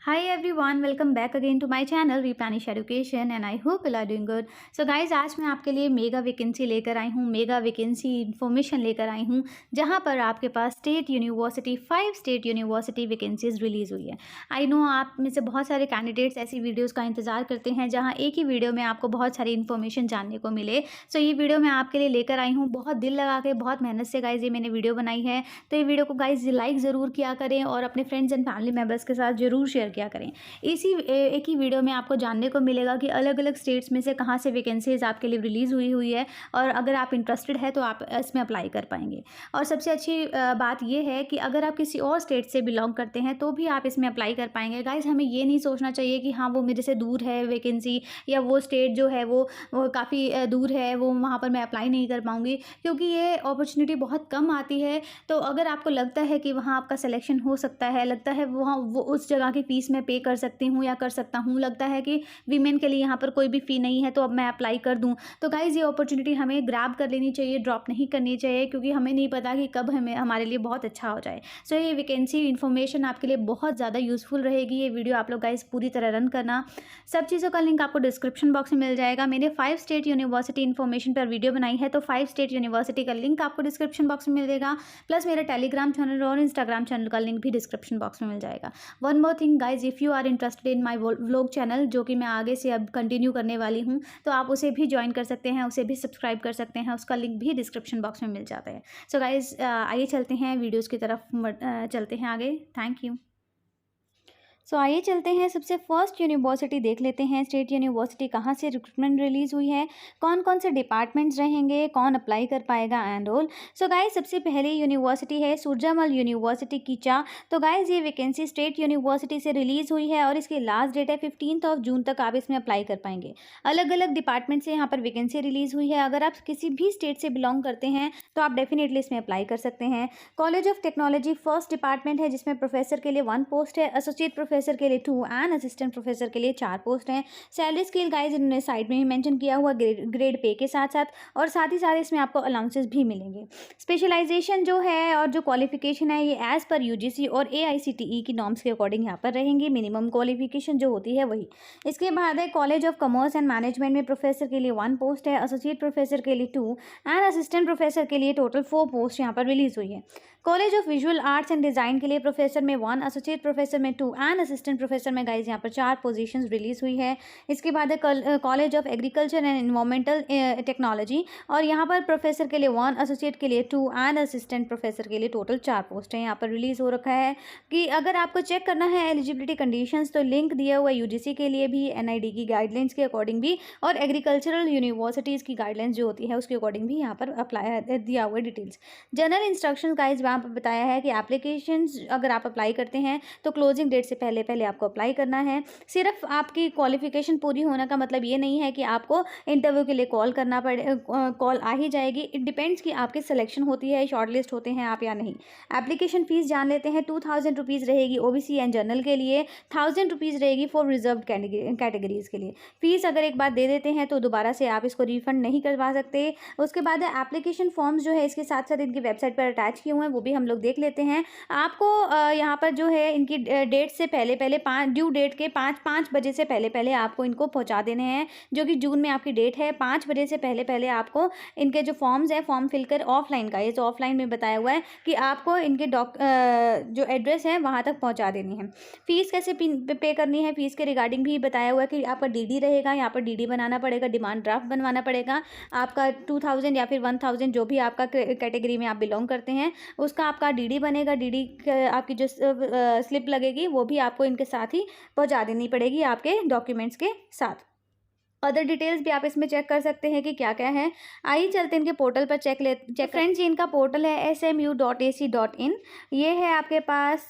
Hi everyone, welcome back again to my channel Replenish Education and I hope you are doing good. So guys, आज मैं आपके लिए mega vacancy लेकर आई हूँ, mega vacancy information लेकर आई हूँ, जहाँ पर आपके पास state university 5 state university vacancies release हुई है। आई नो आप में से बहुत सारे कैंडिडेट्स ऐसी वीडियोज़ का इंतजार करते हैं जहाँ एक ही वीडियो में आपको बहुत सारी इन्फॉर्मेशन जानने को मिले। सो ये वीडियो मैं आपके लिए लेकर आई हूँ, बहुत दिल लगा के, बहुत मेहनत से गाइज ये मैंने वीडियो बनाई है। तो ये वीडियो को गाइज लाइक ज़रूर किया करें और अपने फ्रेंड्स एंड फैमिली मेम्बर्स के साथ ज़रूर शेयर किया करें। इसी एक ही वीडियो में आपको जानने को मिलेगा कि अलग अलग स्टेट्स में से कहाँ से वैकेंसीज आपके लिए रिलीज़ हुई है और अगर आप इंटरेस्टेड है तो आप इसमें अप्लाई कर पाएंगे। और सबसे अच्छी बात यह है कि अगर आप किसी और स्टेट से बिलोंग करते हैं तो भी आप इसमें अप्लाई कर पाएंगे। गाइज, हमें ये नहीं सोचना चाहिए कि हाँ वो मेरे से दूर है वैकेंसी, या वो स्टेट जो है वो काफ़ी दूर है, वो वहाँ पर मैं अप्लाई नहीं कर पाऊँगी, क्योंकि ये अपॉर्चुनिटी बहुत कम आती है। तो अगर आपको लगता है कि वहाँ आपका सिलेक्शन हो सकता है, लगता है वहाँ वो उस जगह की फ़ीस में पे कर सकती हूँ या कर सकता हूँ, लगता है कि वीमेन के लिए यहाँ पर कोई भी फ़ी नहीं है तो अब मैं अप्लाई कर दूँ, तो गाइज़ ये अपॉर्चुनिटी हमें ग्रैब कर लेनी चाहिए, ड्रॉप नहीं करनी चाहिए, क्योंकि हमें नहीं पता कि कब हमारे लिए बहुत अच्छा हो जाए। सो ये वैकेंसी इन्फॉर्मेशन आपके लिए बहुत ज़्यादा यूज़फुल रहेगी। ये वीडियो आप लोग गाइज़ पूरी तरह रन करना। सब चीज़ों का लिंक आपको डिस्क्रिप्शन बॉक्स में मिल जाएगा। मैंने 5 स्टेट यूनिवर्सिटी इन्फॉर्मेशन पर वीडियो बनाई है, तो 5 स्टेट यूनिवर्सिटी का लिंक आपको डिस्क्रिप्शन बॉक्स में मिलेगा, प्लस मेरा टेलीग्राम चैनल और इंस्टाग्राम चैनल का लिंक भी डिस्क्रिप्शन बॉक्स में मिल जाएगा। One more thing guys, if you are interested in my vlog channel, जो कि मैं आगे से अब कंटिन्यू करने वाली हूँ, तो आप उसे भी ज्वाइन कर सकते हैं, उसे भी सब्सक्राइब कर सकते हैं, उसका लिंक भी डिस्क्रिप्शन बॉक्स में मिल जाता है। सो गाइज, आइए चलते हैं वीडियोज़ की तरफ, चलते हैं आगे। Thank you. सो आइए चलते हैं, सबसे फर्स्ट यूनिवर्सिटी देख लेते हैं, स्टेट यूनिवर्सिटी कहाँ से रिक्रूटमेंट रिलीज़ हुई है, कौन कौन से डिपार्टमेंट्स रहेंगे, कौन अप्लाई कर पाएगा एंड ऑल। सो गाइस, सबसे पहले यूनिवर्सिटी है सूरजमल यूनिवर्सिटी कीचा। तो गाइस ये वैकेंसी स्टेट यूनिवर्सिटी से रिलीज़ हुई है और इसकी लास्ट डेट है 15 जून तक आप इसमें अप्लाई कर पाएंगे। अलग अलग डिपार्टमेंट से यहाँ पर वैकेंसी रिलीज़ हुई है। अगर आप किसी भी स्टेट से बिलोंग करते हैं तो आप डेफिनेटली इसमें अप्लाई कर सकते हैं। College of technology first department है, जिसमें प्रोफेसर के लिए 1 पोस्ट है, एसोसिएट प्रोफेसर के लिए 2 एंड असिस्टेंट प्रोफेसर के लिए 4 पोस्ट हैं। सैलरी स्केल गाइज इन्होंने साइड में ही मेंशन किया हुआ, ग्रेड पे के साथ साथ, और साथ ही साथ इसमें आपको अलाउंसेस भी मिलेंगे। स्पेशलाइजेशन जो है और जो क्वालिफिकेशन है, ये एज पर यूजीसी और AICTE की नॉर्म्स के अकॉर्डिंग यहाँ पर रहेंगी। मिनिमम क्वालिफिकेशन जो होती है वही। इसके बाद है college of commerce and management में प्रोफेसर के लिए 1 पोस्ट है, एसोसिएट प्रोफेसर के लिए 2 एंड असिस्टेंट प्रोफेसर के लिए टोटल 4 पोस्ट यहाँ पर रिलीज हुई है। College of visual arts and design के लिए प्रोफेसर में 1, एसोसिएट प्रोफेसर में 2 एंड असिस्टेंट प्रोफेसर में गाइज यहाँ पर 4 पोजीशंस रिलीज हुई है। इसके बाद है college of agriculture and environmental technology, और यहाँ पर प्रोफेसर के लिए 1, एसोसिएट के लिए 2 एंड असिस्टेंट प्रोफेसर के लिए टोटल 4 पोस्ट हैं यहाँ पर रिलीज हो रखा है। कि अगर आपको चेक करना है एलिजिबिलिटी कंडीशंस, तो लिंक दिया हुआ है UGC के लिए भी, NID की गाइडलाइंस के अकॉर्डिंग भी, और एग्रीकल्चरल यूनिवर्सिटीज़ की गाइडलाइंस जो होती है उसके अकॉर्डिंग भी यहाँ पर अप्लाई दिया हुआ है डिटेल्स। जनरल इंस्ट्रक्शन गाइज वहाँ पर बताया है कि एप्लीकेशन अगर आप अप्लाई करते हैं तो क्लोजिंग डेट से पहले पहले आपको अप्लाई करना है। सिर्फ आपकी क्वालिफिकेशन पूरी होने का मतलब ये नहीं है कि आपको इंटरव्यू के लिए कॉल करना पड़े, कॉल आ ही जाएगी। इट डिपेंड्स कि आपकी सिलेक्शन होती है, शॉर्टलिस्ट होते हैं आप या नहीं। एप्लीकेशन फ़ीस जान लेते हैं, 2000 रुपीज़ रहेगी OBC एंड जनरल के लिए, 1000 रुपीज़ रहेगी फॉर रिजर्व कैटेगरीज़ के लिए। फ़ीस अगर एक बार दे देते हैं तो दोबारा से आप इसको रिफंड नहीं करवा सकते। उसके बाद एप्लीकेशन फॉर्म्स जो है इसके साथ साथ इनकी वेबसाइट पर अटैच किए हुए हैं, वो भी हम लोग देख लेते हैं। आपको यहाँ पर जो है इनकी डेट से पहले पहले ड्यू डेट के 5 बजे से पहले पहले आपको इनको पहुँचा देने हैं, जो कि जून में आपकी डेट है। 5 बजे से पहले पहले आपको इनके जो फॉर्म्स है, फॉर्म फिल कर ऑफलाइन का, ये जो ऑफलाइन में बताया हुआ है कि आपको इनके जो एड्रेस है वहाँ तक पहुँचा देनी है। फ़ीस कैसे पे करनी है, फ़ीस के रिगार्डिंग भी बताया हुआ है कि आपका DD रहेगा, यहाँ पर DD बनाना पड़ेगा, डिमांड ड्राफ्ट बनवाना पड़ेगा। आपका 2000 या फिर 1000 जो भी आपका कैटेगरी में आप बिलोंग करते हैं उसका आपका DD बनेगा। DD आपकी जो स्लिप लगेगी वो भी आपको इनके साथ ही पहुंचा देनी पड़ेगी, आपके डॉक्यूमेंट्स के साथ। अदर डिटेल्स भी आप इसमें चेक कर सकते हैं कि क्या क्या है। आइए चलते हैं इनके पोर्टल पर चेक फ्रेंड्स, ये इनका पोर्टल है smu.ac.in। ये है आपके पास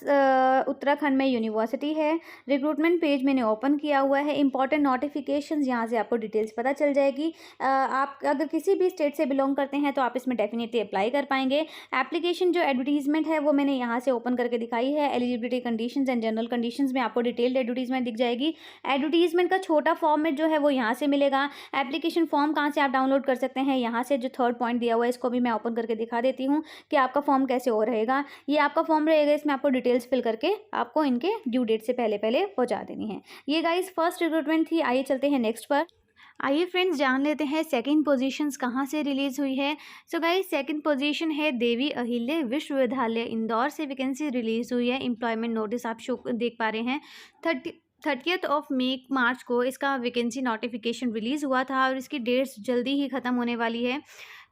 उत्तराखंड में यूनिवर्सिटी है। रिक्रूटमेंट पेज मैंने ओपन किया हुआ है। इंपॉर्टेंट नोटिफिकेशंस, यहाँ से आपको डिटेल्स पता चल जाएगी। आप अगर किसी भी स्टेट से बिलोंग करते हैं तो आप इसमें डेफिनेटली अप्लाई कर पाएंगे। एप्लीकेशन जो एडवर्टीजमेंट है वो मैंने यहाँ से ओपन करके दिखाई है। Eligibility conditions and general conditions में आपको डिटेल्ड एडवर्टीजमेंट दिख जाएगी। एडवर्टीजमेंट का छोटा फॉर्मेट जो है वो यहाँ से मिलेगा। एप्लीकेशन फॉर्म कहाँ से आप डाउनलोड कर सकते हैं, यहाँ से जो थर्ड पॉइंट दिया हुआ है इसको भी मैं ओपन करके दिखा देती हूँ कि आपका फॉर्म कैसे हो रहेगा। ये आपका फॉर्म रहेगा, इसमें आपको डिटेल्स फिल करके आपको इनके ड्यू डेट से पहले पहले पहुँचा देनी है। ये गाइस फर्स्ट रिक्रूटमेंट थी। आइए चलते हैं नेक्स्ट पर। आइए फ्रेंड्स जान लेते हैं सेकंड पोजीशंस कहाँ से रिलीज हुई है। सो गाइस सेकंड पोजीशन है देवी अहिल्या विश्वविद्यालय इंदौर से वैकेंसी रिलीज हुई है। एम्प्लॉयमेंट नोटिस आप शो देख पा रहे हैं। 30th ऑफ मार्च को इसका वैकेंसी नोटिफिकेशन रिलीज़ हुआ था और इसकी डेट्स जल्दी ही ख़त्म होने वाली है।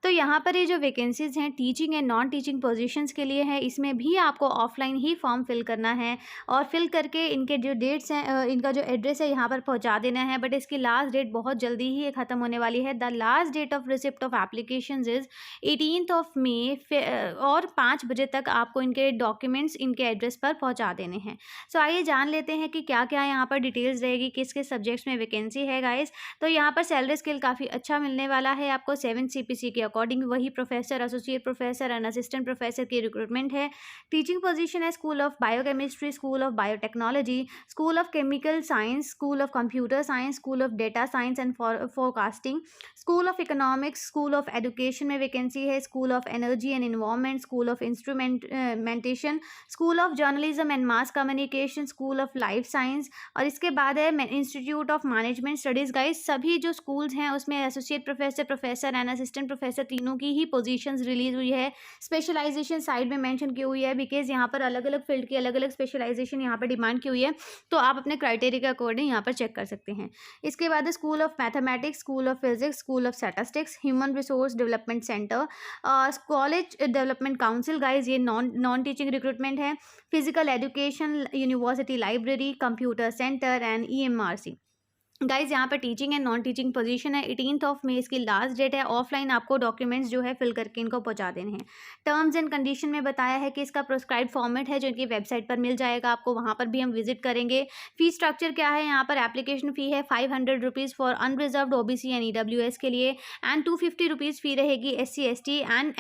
तो यहाँ पर ये जो वैकेंसीज़ हैं teaching and non teaching positions के लिए है। इसमें भी आपको ऑफलाइन ही फॉर्म फिल करना है और फिल करके इनके जो डेट्स हैं, इनका जो एड्रेस है यहाँ पर पहुँचा देना है। बट इसकी लास्ट डेट बहुत जल्दी ही ख़त्म होने वाली है। The last date of receipt of applications is 18th of May और 5 बजे तक आपको इनके डॉक्यूमेंट्स इनके एड्रेस पर पहुँचा देने हैं। सो आइए जान लेते हैं कि क्या क्या यहाँ पर डिटेल्स रहेगी, किस किस सब्जेक्ट्स में वैकेंसी है गाइस। तो यहाँ पर सैलरी स्केल काफ़ी अच्छा मिलने वाला है आपको 7 CPC के अकॉर्डिंग। वही professor, associate professor and assistant professor की रिक्रूटमेंट है। टीचिंग पोजीशन है school of biochemistry, school of biotechnology, school of chemical science, school of computer science, school of data science and forecasting, school of economics, school of education में vacancy है। School of energy and environment, school of instrumentation, school of journalism and mass communication, school of life science. और इसके बाद है institute of management studies. Guys सभी जो schools हैं उसमें associate professor, professor and assistant professor तीनों की ही पोजीशंस रिलीज हुई है। स्पेशलाइजेशन साइड में मेंशन की हुई है बिकॉज यहाँ पर अलग अलग फील्ड की अलग अलग स्पेशलाइजेशन यहाँ पर डिमांड की हुई है, तो आप अपने क्राइटेरिया के अकॉर्डिंग यहाँ पर चेक कर सकते हैं। इसके बाद school of mathematics, school of physics, school of statistics, human resource development centre, college development council. Guys ये नॉन टीचिंग रिक्रूटमेंट है। Physical education, university library, computer centre and EMRC। Guys यहाँ पर teaching and non teaching position है। 18th of मई इसकी last date है। Offline आपको documents जो है फिल करके इनको पहुँचा देने हैं। टर्म्स एंड कंडीशन में बताया है कि इसका प्रोस्क्राइब्ड फॉर्मेट है जो इनकी वेबसाइट पर मिल जाएगा आपको, वहाँ पर भी हम विजिट करेंगे। फी स्ट्रक्चर क्या है, यहाँ पर एप्लीकेशन फ़ी है 500 rupees for unreserved OBC and EWS के लिए एंड 250 रुपीज़ फ़ी रहेगी SC ST एंड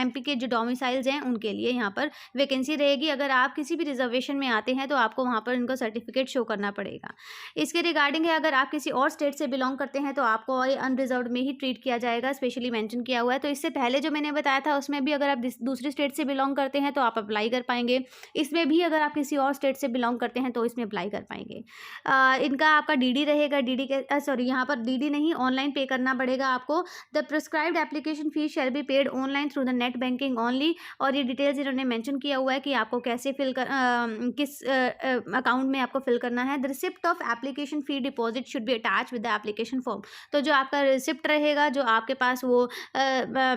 MP के जो डोमिसाइल्स हैं उनके लिए यहाँ पर वैकेंसी रहेगी। अगर आप किसी भी रिजर्वेशन में आते हैं तो आपको वहाँ पर इनका सर्टिफिकेट शो करना पड़ेगा। इसके रिगार्डिंग है अगर आप किसी और स्टेट से बिलोंग करते हैं तो आपको ये अनरिजर्व्ड में ही ट्रीट किया जाएगा, स्पेशली मेंशन किया हुआ है। तो इससे पहले जो मैंने बताया था उसमें भी अगर आप दूसरी स्टेट से बिलोंग करते हैं तो आप अप्लाई कर पाएंगे। इसमें भी अगर आप किसी और स्टेट से बिलोंग करते हैं तो इसमें अप्लाई कर पाएंगे। इनका आपका DD रहेगा। DD के सॉरी यहाँ पर DD नहीं, ऑनलाइन पे करना पड़ेगा आपको। The prescribed application fee shall be paid online through the net banking only. और ये डिटेल्स इन्होंने मेंशन किया हुआ है कि आपको कैसे फिल कर किस अकाउंट में आपको फिल करना है। The receipt of application fee deposit should be attach with the application form. तो जो आपका रिसिप्ट रहेगा जो आपके पास वो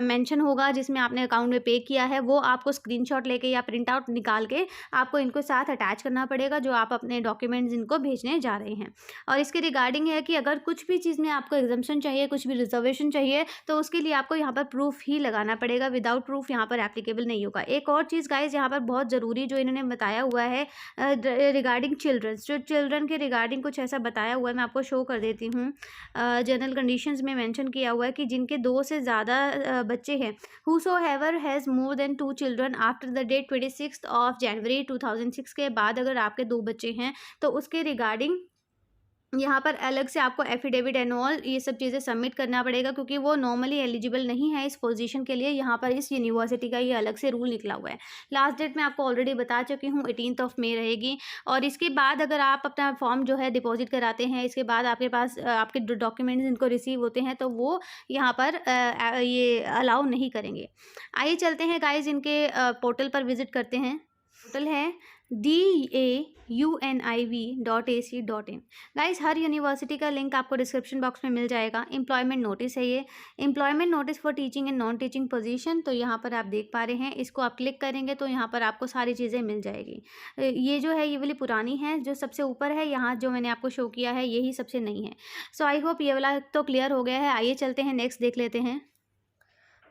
मेंशन होगा जिसमें आपने अकाउंट में पे किया है, वो आपको स्क्रीनशॉट लेके या प्रिंट आउट निकाल के आपको इनको साथ अटैच करना पड़ेगा जो आप अपने डॉक्यूमेंट्स इनको भेजने जा रहे हैं। और इसके रिगार्डिंग है कि अगर कुछ भी चीज़ में आपको एग्जम्पशन चाहिए, कुछ भी रिजर्वेशन चाहिए, तो उसके लिए आपको यहाँ पर प्रूफ ही लगाना पड़ेगा। विदाउट प्रूफ यहाँ पर एप्लीकेबल नहीं होगा। एक और चीज़ गाइज यहाँ पर बहुत ज़रूरी जो इन्होंने बताया हुआ है रिगार्डिंग चिल्ड्रंस, जो चिल्ड्रन के रिगार्डिंग कुछ ऐसा बताया हुआ है, मैं आपको शो कर देती हूँ। जनरल कंडीशंस में मेंशन किया हुआ है कि जिनके 2 से ज़्यादा बच्चे हैं, whosoever has more than 2 children after the date 26th of January 2006 के बाद अगर आपके 2 बच्चे हैं तो उसके रिगार्डिंग यहाँ पर अलग से आपको एफिडेविट एंड ऑल ये सब चीज़ें सबमिट करना पड़ेगा, क्योंकि वो नॉर्मली एलिजिबल नहीं है इस पोजीशन के लिए। यहाँ पर इस यूनिवर्सिटी का ये अलग से रूल निकला हुआ है। लास्ट डेट मैं आपको ऑलरेडी बता चुकी हूँ 18th ऑफ मई रहेगी। और इसके बाद अगर आप अपना फॉर्म जो है डिपॉजिट कराते हैं, इसके बाद आपके पास आपके डॉक्यूमेंट्स इनको रिसीव होते हैं तो वो यहाँ पर ये अलाउ नहीं करेंगे। आइए चलते हैं गाइज इनके पोर्टल पर विजिट करते हैं। पोर्टल है dauniv.ac.in। गाइस हर यूनिवर्सिटी का लिंक आपको डिस्क्रिप्शन बॉक्स में मिल जाएगा। एम्प्लॉयमेंट नोटिस है ये, employment notice for teaching and non teaching position. तो यहाँ पर आप देख पा रहे हैं, इसको आप क्लिक करेंगे तो यहाँ पर आपको सारी चीज़ें मिल जाएगी। ये जो है ये वाली पुरानी है, जो सबसे ऊपर है यहाँ जो मैंने आपको शो किया है यही सबसे नई है। सो आई होप ये वाला तो क्लियर हो गया है। आइए चलते हैं नेक्स्ट देख लेते हैं।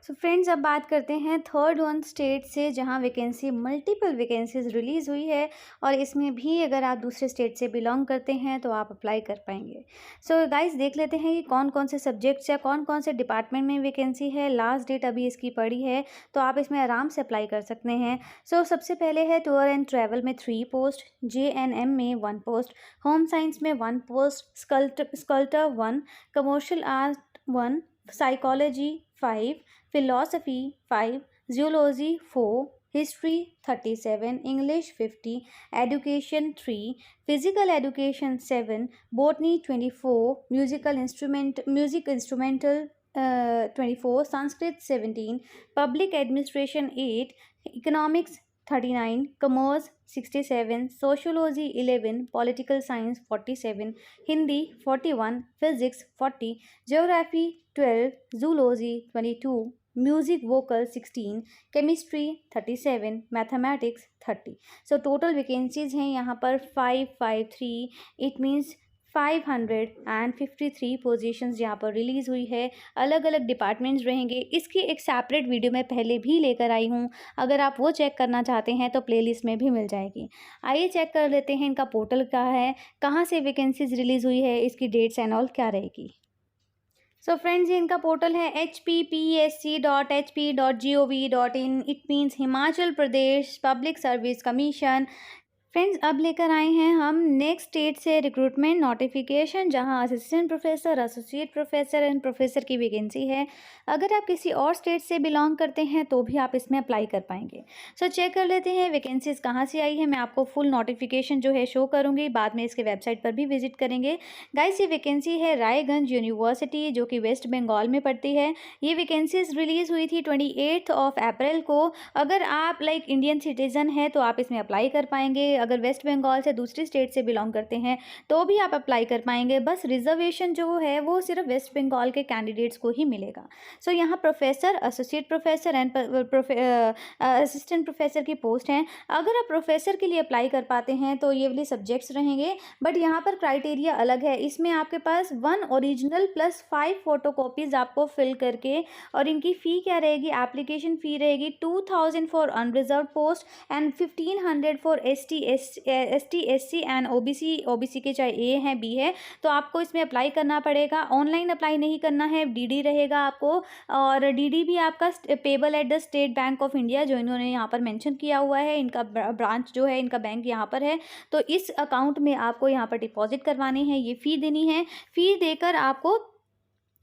सो फ्रेंड्स, अब बात करते हैं थर्ड वन स्टेट से, जहां वैकेंसी मल्टीपल वैकेंसीज रिलीज़ हुई है और इसमें भी अगर आप दूसरे स्टेट से बिलोंग करते हैं तो आप अप्लाई कर पाएंगे। सो गाइस, देख लेते हैं कि कौन कौन से सब्जेक्ट्स या कौन कौन से डिपार्टमेंट में वैकेंसी है। लास्ट डेट अभी इसकी पड़ी है, तो आप इसमें आराम से अप्लाई कर सकते हैं। सो सबसे पहले है टूर एंड ट्रैवल में 3 पोस्ट, JNM में 1 पोस्ट, होम साइंस में 1 post, sculptor 1, commercial art 1, psychology 5, philosophy 5, zoology 4, history 37, English 50, education 3, physical education 7, botany 24, music instrumental 24, Sanskrit 17, public administration 8, economics 39, commerce 67, sociology 11, political science 47, Hindi 41, physics 40, geography 12, zoology 22, music vocal 16, chemistry 37, mathematics 30. So total vacancies हैं यहाँ पर 553. It means 553 positions यहाँ पर release हुई है। अलग अलग departments रहेंगे। इसकी एक सेपरेट वीडियो मैं पहले भी लेकर आई हूँ, अगर आप वो चेक करना चाहते हैं तो प्लेलिस्ट में भी मिल जाएगी। आइए चेक कर लेते हैं इनका पोर्टल क्या है, कहाँ से वैकेंसीज रिलीज़ हुई है, इसकी डेट्स एंड ऑल क्या रहेगी। सो फ्रेंड्स, ये इनका पोर्टल है hppsc.hp.gov.in। It means Himachal Pradesh public service commission. Friends, अब लेकर आए हैं हम नेक्स्ट स्टेट से रिक्रूटमेंट नोटिफिकेशन, जहां assistant professor, associate professor and professor की वैकेंसी है। अगर आप किसी और स्टेट से बिलोंग करते हैं तो भी आप इसमें अप्लाई कर पाएंगे। सो चेक कर लेते हैं वैकेंसीज कहाँ से आई है। मैं आपको फुल नोटिफिकेशन जो है शो करूँगी, बाद में इसके वेबसाइट पर भी विजिट करेंगे। गाइस, ये वैकेंसी है रायगंज यूनिवर्सिटी, जो कि वेस्ट बंगाल में पड़ती है। ये वैकेंसीज रिलीज़ हुई थी 28 अप्रैल को। अगर आप इंडियन सिटीज़न हैं तो आप इसमें अप्लाई कर पाएंगे। अगर वेस्ट बंगाल से दूसरी स्टेट से बिलोंग करते हैं तो भी आप अप्लाई कर पाएंगे। बस रिजर्वेशन जो है वो सिर्फ वेस्ट बंगाल के कैंडिडेट्स को ही मिलेगा। सो यहाँ professor, associate professor and assistant professor की पोस्ट हैं। अगर आप प्रोफेसर के लिए अप्लाई कर पाते हैं तो ये वाली सब्जेक्ट्स रहेंगे, बट यहाँ पर क्राइटेरिया अलग है। इसमें आपके पास 1 ओरिजिनल प्लस 5 फोटोकॉपीज़ आपको फिल करके, और इनकी फ़ी क्या रहेगी, एप्लीकेशन फ़ी रहेगी 2000 for unreserved post and 1500 for ST SC and OBC के चाहे A है B है तो आपको इसमें अप्लाई करना पड़ेगा। ऑनलाइन अप्लाई नहीं करना है, DD रहेगा आपको, और DD भी आपका payable at the state bank of India, जो इन्होंने यहाँ पर मेंशन किया हुआ है। इनका ब्रांच जो है, इनका बैंक यहाँ पर है, तो इस अकाउंट में आपको यहाँ पर डिपॉजिट करवानी है, ये फ़ी देनी है। फ़ी देकर आपको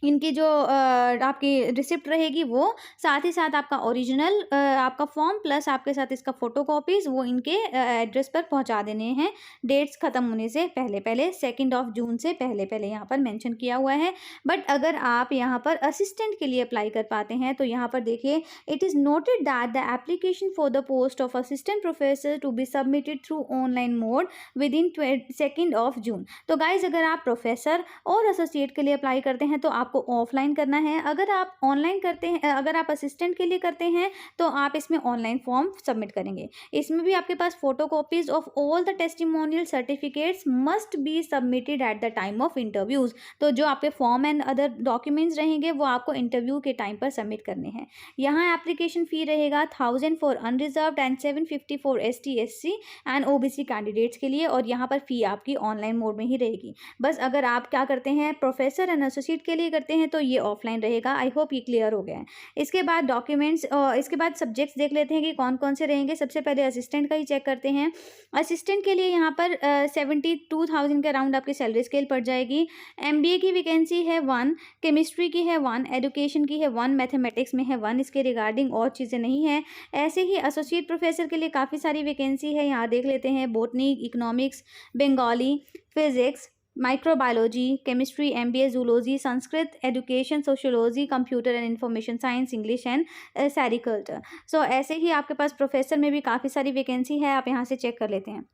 इनकी जो आपकी रिसिप्ट रहेगी वो, साथ ही साथ आपका ओरिजिनल आपका फॉर्म प्लस आपके साथ इसका फ़ोटोकॉपीज़ वो इनके एड्रेस पर पहुंचा देने हैं, डेट्स ख़त्म होने से पहले पहले, 2 जून से पहले पहले यहाँ पर मेंशन किया हुआ है। बट अगर आप यहाँ पर असिस्टेंट के लिए अप्लाई कर पाते हैं तो यहाँ पर देखिए, it is noted that the application for the post of assistant professor to be submitted through online mode within 2 June. तो गाइज, अगर आप प्रोफेसर और एसोसिएट के लिए अप्लाई करते हैं तो आपको ऑफलाइन करना है। अगर आप ऑनलाइन करते हैं, अगर आप असिस्टेंट के लिए करते हैं तो आप इसमें ऑनलाइन फॉर्म सबमिट करेंगे। इसमें भी आपके पास photocopies of all the testimonial certificates must be submitted at the time of interviews. तो जो आपके फॉर्म एंड अदर डॉक्यूमेंट्स रहेंगे वो आपको इंटरव्यू के टाइम पर सबमिट करने हैं। यहाँ एप्लीकेशन फ़ी रहेगा 1000 for unreserved and 750 for ST SC and OBC candidates के लिए, और यहाँ पर फ़ी आपकी ऑनलाइन मोड में ही रहेगी। बस अगर आप क्या करते हैं, प्रोफेसर एंड एसोसिएट के लिए करते हैं तो ये ऑफलाइन रहेगा। आई होप ये क्लियर हो गया है। इसके बाद डॉक्यूमेंट्स, इसके बाद सब्जेक्ट्स देख लेते हैं कि कौन कौन से रहेंगे। सबसे पहले असिस्टेंट का ही चेक करते हैं। असिस्टेंट के लिए यहाँ पर 72,000 के अराउंड आपकी सैलरी स्केल पड़ जाएगी। MBA की वैकेंसी है 1, केमिस्ट्री की है 1, एजुकेशन की है 1, मैथमेटिक्स में है 1। इसके रिगार्डिंग और चीज़ें नहीं है। ऐसे ही एसोसिएट प्रोफेसर के लिए काफ़ी सारी वैकेंसी है, यहाँ देख लेते हैं। Botany, economics, Bengali, physics, microbiology, chemistry, MBA, zoology, Sanskrit, education, sociology, computer and information science, English and sericulture. So ऐसे ही आपके पास प्रोफेसर में भी काफ़ी सारी वैकेंसी है, आप यहाँ से चेक कर लेते हैं।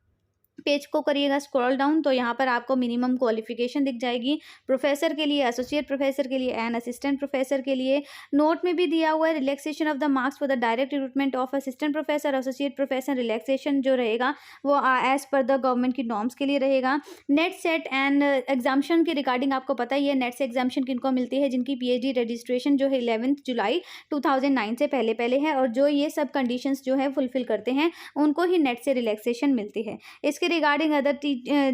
पेज को करिएगा स्क्रॉल डाउन, तो यहाँ पर आपको मिनिमम क्वालिफिकेशन दिख जाएगी। प्रोफेसर के लिए, एसोसिएट प्रोफेसर के लिए एंड असिस्टेंट प्रोफेसर के लिए नोट में भी दिया हुआ है relaxation of the marks for the direct recruitment of assistant professor, associate professor. Relaxation जो रहेगा वो एज पर द गवर्नमेंट की नॉर्म्स के लिए रहेगा। नेट सेट एंड एग्जाम्शन के रिगार्डिंग आपको पता ही है, नेट से एग्जाम्शन किनको मिलती है, जिनकी PhD रजिस्ट्रेशन जो है 11 जुलाई 2009 से पहले पहले है, और जो ये सब कंडीशंस जो है फुलफिल करते हैं उनको ही नेट से रिलैक्सेशन मिलती है। इसके रिगार्डिंग अदर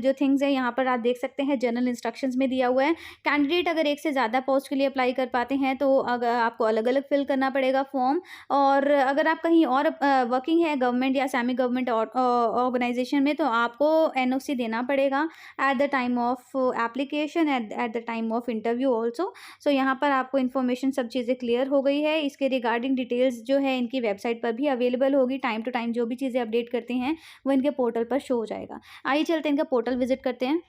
जो थिंग्स है यहाँ पर आप देख सकते हैं, जनरल इंस्ट्रक्शंस में दिया हुआ है। कैंडिडेट अगर एक से ज़्यादा पोस्ट के लिए अप्लाई कर पाते हैं तो अगर आपको अलग अलग फिल करना पड़ेगा फॉर्म, और अगर आप कहीं और वर्किंग है गवर्नमेंट या सेमी गवर्नमेंट ऑर्गेनाइजेशन में, तो आपको NOC देना पड़ेगा at the time of application, at the time of interview also. So यहाँ पर आपको इन्फॉर्मेशन सब चीज़ें क्लियर हो गई है। इसके रिगार्डिंग डिटेल्स जो है इनकी वेबसाइट पर भी अवेलेबल होगी। टाइम टू टाइम जो भी चीज़ें अपडेट करते हैं वो इनके पोर्टल पर शो हो जाएगा। आइए चलते हैं इनका पोर्टल विजिट करते हैं।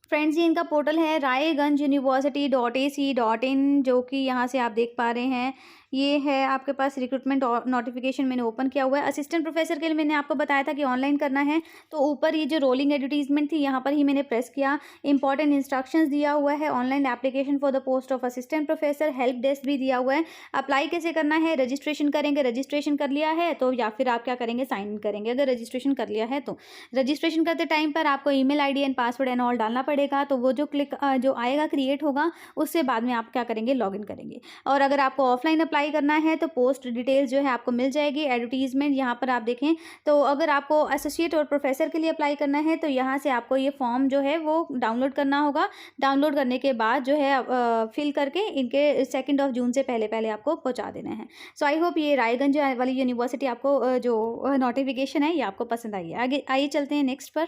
फ्रेंड्स, ये इनका पोर्टल है raigunjuniversity.ac.in, जो कि यहाँ से आप देख पा रहे हैं। ये है आपके पास रिक्रूटमेंट नोटिफिकेशन मैंने ओपन किया हुआ है। असिस्टेंट प्रोफेसर के लिए मैंने आपको बताया था कि ऑनलाइन करना है, तो ऊपर ये जो रोलिंग एडवर्टीजमेंट थी यहाँ पर ही मैंने प्रेस किया। इंपॉर्टेंट इंस्ट्रक्शंस दिया हुआ है, online application for the post of assistant professor, help desk भी दिया हुआ है। अप्लाई कैसे करना है, रजिस्ट्रेशन करेंगे, रजिस्ट्रेशन कर लिया है तो या फिर आप क्या करेंगे, साइन इन करेंगे। अगर रजिस्ट्रेशन कर लिया है तो रजिस्ट्रेशन करते टाइम पर आपको email ID and password and all डालना पड़ेगा, तो वो जो क्लिक जो आएगा क्रिएट होगा, उससे बाद में आप क्या करेंगे, लॉगिन करेंगे। और अगर आपको ऑफलाइन अप्लाई करना है तो पोस्ट डिटेल्स जो है आपको मिल जाएगी। एडवर्टीजमेंट यहाँ पर आप देखें तो अगर आपको एसोसिएट और प्रोफेसर के लिए अप्लाई करना है तो यहाँ से आपको ये फॉर्म जो है वो डाउनलोड करना होगा। डाउनलोड करने के बाद जो है फिल करके इनके 2 जून से पहले पहले आपको पहुँचा देना है। सो आई होप ये रायगंज वाली यूनिवर्सिटी आपको जो नोटिफिकेशन है ये आपको पसंद आई है। आगे आइए चलते हैं नेक्स्ट पर।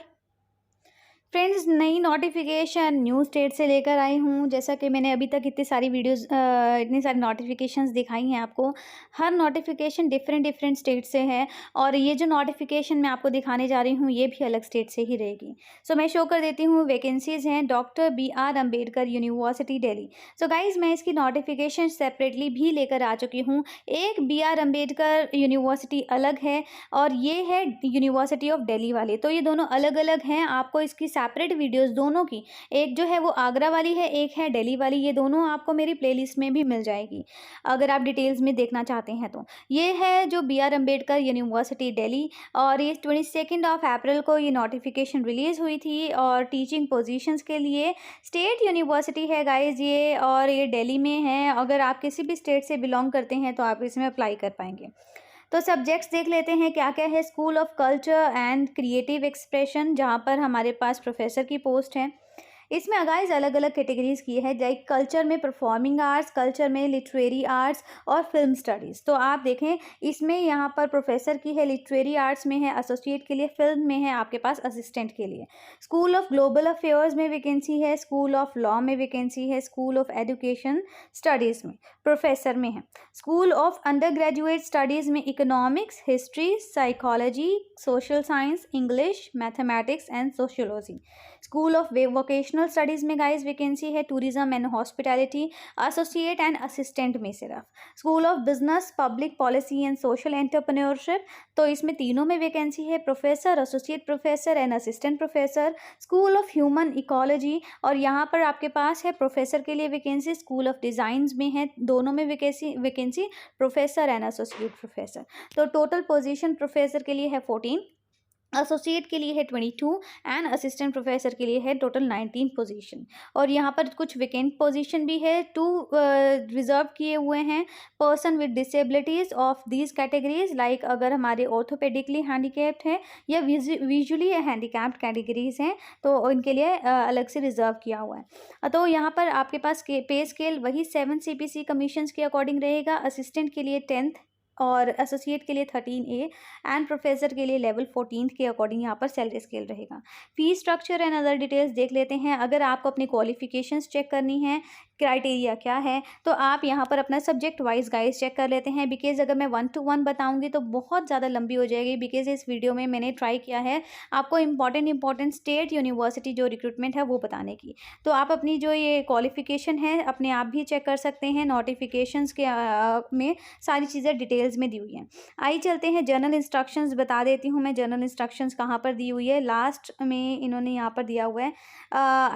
फ्रेंड्स, नई नोटिफिकेशन न्यू स्टेट से लेकर आई हूँ। जैसा कि मैंने अभी तक इतनी सारी नोटिफिकेशंस दिखाई हैं आपको, हर नोटिफिकेशन डिफरेंट स्टेट से है, और ये जो नोटिफिकेशन मैं आपको दिखाने जा रही हूँ ये भी अलग स्टेट से ही रहेगी। सो मैं शो कर देती हूँ। वैकेंसीज हैं doctor BR Ambedkar university Delhi. So guys, मैं इसकी नोटिफिकेशन सेपरेटली भी लेकर आ चुकी हूँ। एक BR अम्बेडकर यूनिवर्सिटी अलग है और ये है यूनिवर्सिटी ऑफ दिल्ली वाले, तो ये दोनों अलग अलग हैं। आपको इसकी सेपरेट वीडियोस दोनों की, एक जो है वो आगरा वाली है, एक है दिल्ली वाली, ये दोनों आपको मेरी प्लेलिस्ट में भी मिल जाएगी अगर आप डिटेल्स में देखना चाहते हैं तो। ये है जो BR अम्बेडकर यूनिवर्सिटी दिल्ली, और ये 22 अप्रैल को ये नोटिफिकेशन रिलीज़ हुई थी, और टीचिंग पोजीशंस के लिए स्टेट यूनिवर्सिटी है गाइज ये, और ये दिल्ली में है। अगर आप किसी भी स्टेट से बिलोंग करते हैं तो आप इसमें अप्लाई कर पाएंगे। तो सब्जेक्ट्स देख लेते हैं क्या क्या है। School of culture and creative expression, जहाँ पर हमारे पास प्रोफेसर की पोस्ट है। इसमें गाइस अलग अलग कैटेगरीज की है, जैसे कल्चर में परफॉर्मिंग आर्ट्स, कल्चर में लिटरेरी आर्ट्स और फिल्म स्टडीज़। तो आप देखें इसमें यहाँ पर प्रोफेसर की है, लिटरेरी आर्ट्स में है एसोसिएट के लिए, फिल्म में है आपके पास असिस्टेंट के लिए। स्कूल ऑफ ग्लोबल अफेयर्स में वैकेंसी है, स्कूल ऑफ लॉ में वैकेंसी है, स्कूल ऑफ एजुकेशन स्टडीज़ में प्रोफेसर में है। School of undergraduate studies में economics, history, psychology, social science, English, mathematics and sociology. School of vocational studies में guys vacancy है tourism and hospitality, associate and assistant में सिर्फ। School of business, public policy and social entrepreneurship, तो इसमें तीनों में vacancy है, professor, associate professor and assistant professor. School of human ecology, और यहाँ पर आपके पास है प्रोफेसर के लिए वैकेंसी। स्कूल ऑफ डिज़ाइंस में है, दोनों में vacancy professor and associate professor. तो टोटल पोजीशन प्रोफेसर के लिए है 14, एसोसिएट के लिए है 22 एंड असिस्टेंट प्रोफेसर के लिए है टोटल 19 पोजीशन। और यहाँ पर कुछ वैकेंट पोजीशन भी है, 2 रिजर्व किए हुए हैं। Person with disabilities of these categories, like अगर हमारे ऑर्थोपेडिकली हैंडीकैप्ड है या विजुअली हैंडीकैप्ड कैटेगरीज हैं तो उनके लिए अलग से रिजर्व किया हुआ है। तो यहाँ पर आपके पास पे स्केल वही 7 CPC कमीशंस के अकॉर्डिंग रहेगा। असिस्टेंट के लिए 10th और एसोसिएट के लिए 13A एंड प्रोफेसर के लिए लेवल 14 के अकॉर्डिंग यहाँ पर सैलरी स्केल रहेगा। Fees structure and other details देख लेते हैं। अगर आपको अपनी क्वालिफिकेशंस चेक करनी है, क्राइटेरिया क्या है। तो आप यहाँ पर अपना सब्जेक्ट वाइज गाइस चेक कर लेते हैं, बिकॉज़ अगर मैं 1 टू 1 बताऊँगी तो बहुत ज़्यादा लंबी हो जाएगी, बिकॉज़ इस वीडियो में मैंने ट्राई किया है आपको इम्पॉर्टेंट स्टेट यूनिवर्सिटी जो रिक्रूटमेंट है वो बताने की। तो आप अपनी जो ये क्वालिफ़िकेशन है अपने आप भी चेक कर सकते हैं, नोटिफ़िकेशंस के में सारी चीज़ें डिटेल्स में दी हुई हैं। आइए चलते हैं जर्नल इंस्ट्रक्शंस बता देती हूँ मैं, जर्नल इंस्ट्रक्शंस कहाँ पर दी हुई है। लास्ट में इन्होंने यहाँ पर दिया हुआ है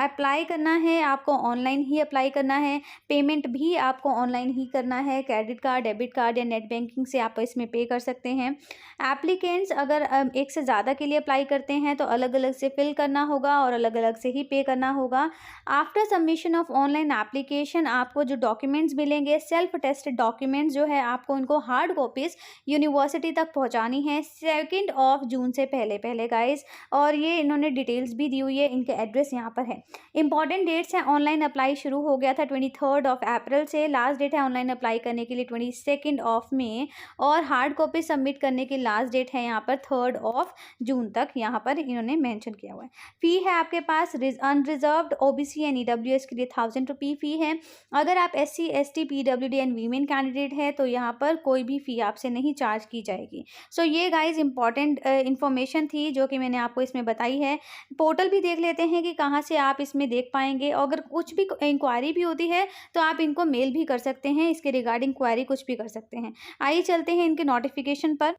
अप्लाई करना है आपको, ऑनलाइन ही अप्लाई करना है, पेमेंट भी आपको ऑनलाइन ही करना है, क्रेडिट कार्ड, डेबिट कार्ड या नेट बैंकिंग से आप इसमें पे कर सकते हैं। एप्लीकेंट्स अगर एक से ज़्यादा के लिए अप्लाई करते हैं तो अलग अलग से फिल करना होगा और अलग अलग से ही पे करना होगा। After submission of online application आपको जो डॉक्यूमेंट्स मिलेंगे, सेल्फ टेस्टेड डॉक्यूमेंट्स जो है आपको उनको हार्ड कॉपीज़ यूनिवर्सिटी तक पहुंचानी है 2 जून से पहले पहले गाइस। और ये इन्होंने डिटेल्स भी दी हुई है, इनके एड्रेस यहाँ पर है। इंपॉर्टेंट डेट्स हैं, ऑनलाइन अप्लाई शुरू हो गया था 23 अप्रैल से, लास्ट डेट है ऑनलाइन अप्लाई करने के लिए 22 मई, और हार्ड कॉपी सबमिट करने की लास्ट डेट है यहाँ पर 3 जून तक, यहाँ पर इन्होंने मेंशन किया हुआ है। फ़ी है आपके पास अनरिजर्व्ड ओबीसी एंड ईडब्ल्यूएस के लिए 1000 रुपये फ़ी है। अगर आप SC ST PWD and women candidate है तो यहाँ पर कोई भी फ़ी आपसे नहीं चार्ज की जाएगी। सो ये गाइज इंपॉर्टेंट इन्फॉर्मेशन थी जो कि मैंने आपको इसमें बताई है। पोर्टल भी देख लेते हैं कि कहाँ से आप इसमें देख पाएंगे। अगर कुछ भी इंक्वायरी भी होती है तो आप इनको मेल भी कर सकते हैं, इसके रिगार्डिंग क्वायरी कुछ भी कर सकते हैं। आइए चलते हैं इनके नोटिफिकेशन पर।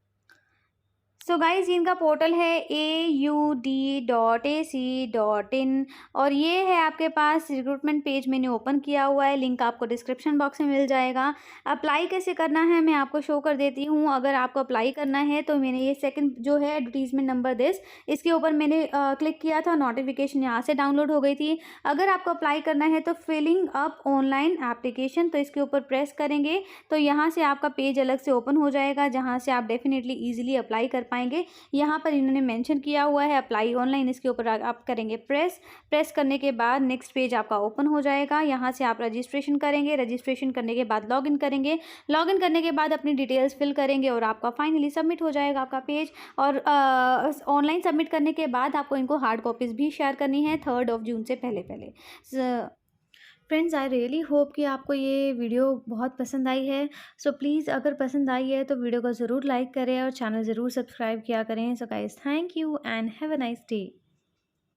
सो गाइज़ इनका पोर्टल है aud.ac.in और ये है आपके पास रिक्रूटमेंट पेज मैंने ओपन किया हुआ है, लिंक आपको डिस्क्रिप्शन बॉक्स में मिल जाएगा। अप्लाई कैसे करना है मैं आपको शो कर देती हूँ। अगर आपको अप्लाई करना है तो मैंने ये सेकंड जो है एडवर्टीजमेंट नंबर दिस, इसके ऊपर मैंने क्लिक किया था, नोटिफिकेशन यहाँ से डाउनलोड हो गई थी। अगर आपको अप्लाई करना है तो फिलिंग अप ऑनलाइन एप्लीकेशन, तो इसके ऊपर प्रेस करेंगे तो यहाँ से आपका पेज अलग से ओपन हो जाएगा जहाँ से आप डेफिनेटली ईजिली अप्लाई कर पाएंगे। यहाँ पर इन्होंने मेंशन किया हुआ है अप्लाई ऑनलाइन, इसके ऊपर आप करेंगे प्रेस करने के बाद नेक्स्ट पेज आपका ओपन हो जाएगा। यहाँ से आप रजिस्ट्रेशन करेंगे, रजिस्ट्रेशन करने के बाद लॉगिन करेंगे, लॉगिन करने के बाद अपनी डिटेल्स फिल करेंगे और आपका फाइनली सबमिट हो जाएगा आपका पेज। और ऑनलाइन सबमिट करने के बाद आपको इनको हार्ड कॉपीज़ भी शेयर करनी है 3 जून से पहले पहले। फ्रेंड्स आई रियली होप कि आपको ये वीडियो बहुत पसंद आई है। सो प्लीज़ अगर पसंद आई है तो वीडियो को ज़रूर लाइक करें और चैनल ज़रूर सब्सक्राइब किया करें। So guys thank you and have a nice day.